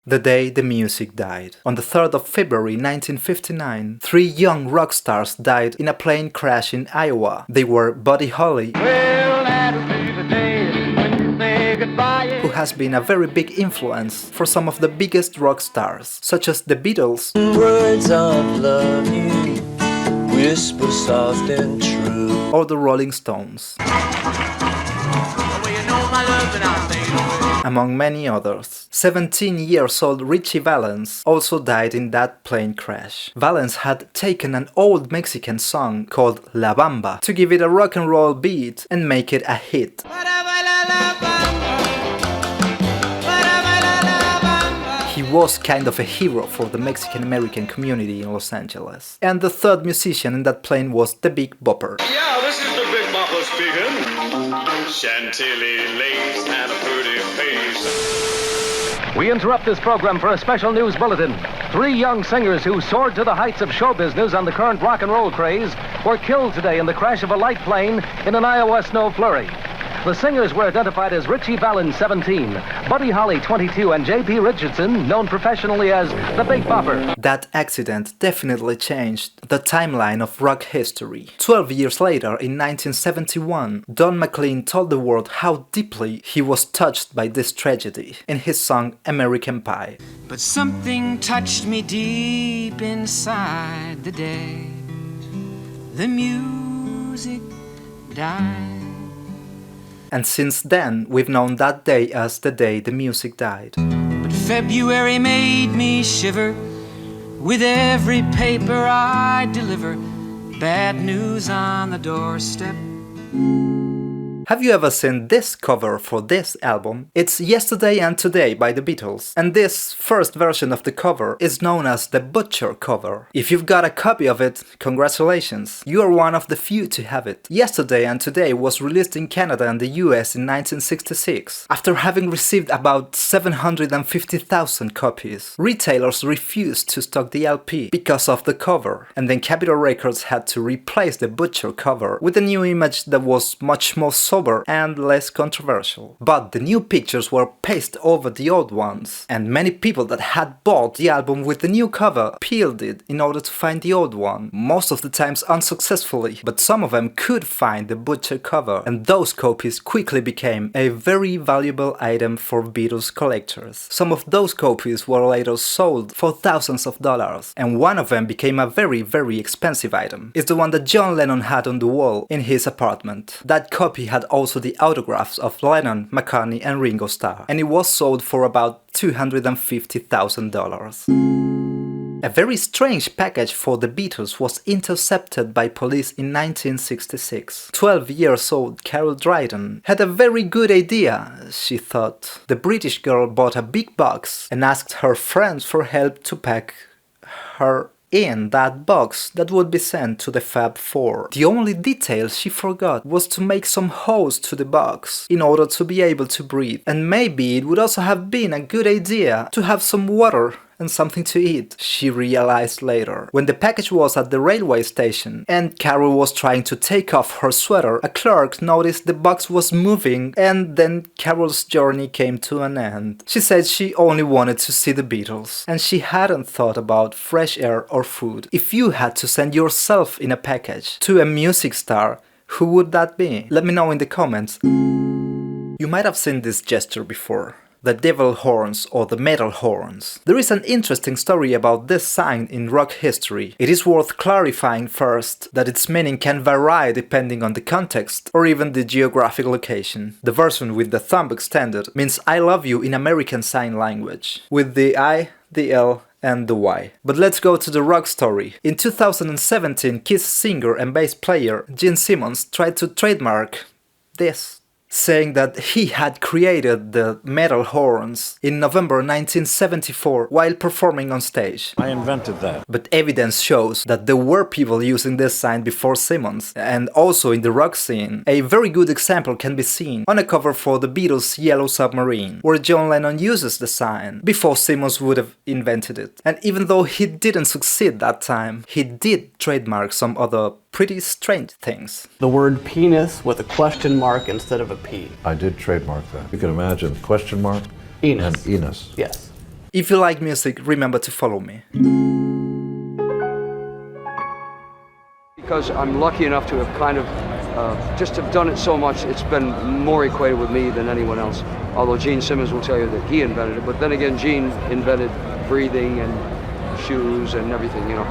The day the music died. On the 3rd of February 1959, three young rock stars died in a plane crash in Iowa. They were Buddy Holly, who has been a very big influence for some of the biggest rock stars, such as the Beatles, words of love you whisper soft and true, or the Rolling Stones, among many others. 17-year-old Richie Valens also died in that plane crash. Valens had taken an old Mexican song called La Bamba to give it a rock and roll beat and make it a hit. He was kind of a hero for the Mexican-American community in Los Angeles. And the third musician in that plane was the Big Bopper. Yeah, this is the Big Bopper speaking. Chantilly lace and a pretty face. We interrupt this program for a special news bulletin. Three young singers who soared to the heights of show business on the current rock and roll craze were killed today in the crash of a light plane in an Iowa snow flurry. The singers were identified as Richie Valens, 17, Buddy Holly, 22, and J.P. Richardson, known professionally as the Big Bopper. That accident definitely changed the timeline of rock history. 12 years later, in 1971, Don McLean told the world how deeply he was touched by this tragedy in his song American Pie. But something touched me deep inside the day the music died. And since then, we've known that day as the day the music died. But February made me shiver with every paper I deliver. Bad news on the doorstep. Have you ever seen this cover for this album? It's Yesterday and Today by the Beatles, and this first version of the cover is known as the Butcher cover. If you've got a copy of it, congratulations, you are one of the few to have it. Yesterday and Today was released in Canada and the US in 1966. After having received about 750,000 copies, retailers refused to stock the LP because of the cover, and then Capitol Records had to replace the Butcher cover with a new image that was much more sober and less controversial. But the new pictures were pasted over the old ones, and many people that had bought the album with the new cover peeled it in order to find the old one, most of the times unsuccessfully, but some of them could find the Butcher cover, and those copies quickly became a very valuable item for Beatles collectors. Some of those copies were later sold for thousands of dollars, and one of them became a very expensive item. It's the one that John Lennon had on the wall in his apartment. That copy had also the autographs of Lennon, McCartney and Ringo Starr, and it was sold for about $250,000. A very strange package for the Beatles was intercepted by police in 1966. 12-year-old Carol Dryden had a very good idea, she thought. The British girl bought a big box and asked her friends for help to pack her in that box that would be sent to the Fab Four. The only detail she forgot was to make some holes to the box in order to be able to breathe. And maybe it would also have been a good idea to have some water and something to eat, she realized later. When the package was at the railway station and Carol was trying to take off her sweater, a clerk noticed the box was moving, and then Carol's journey came to an end. She said she only wanted to see the Beatles, and she hadn't thought about fresh air or food. If you had to send yourself in a package to a music star, who would that be? Let me know in the comments. You might have seen this gesture before. The devil horns or the metal horns. There is an interesting story about this sign in rock history. It is worth clarifying first that its meaning can vary depending on the context or even the geographic location. The version with the thumb extended means I love you in American Sign Language, with the I, the L, and the Y. But let's go to the rock story. In 2017, Kiss singer and bass player Gene Simmons tried to trademark this, saying that he had created the metal horns in November 1974 while performing on stage. I invented that. But evidence shows that there were people using this sign before Simmons, and also in the rock scene. A very good example can be seen on a cover for the Beatles' Yellow Submarine, where John Lennon uses the sign before Simmons would have invented it. And even though he didn't succeed that time, he did trademark some other pretty strange things. The word penis with a question mark instead of a P. I did trademark that. You can imagine question mark Enos. and Enos. Yes. If you like music, remember to follow me. Because I'm lucky enough to have kind of just have done it so much, it's been more equated with me than anyone else. Although Gene Simmons will tell you that he invented it, but then again, Gene invented breathing and shoes and everything, you know.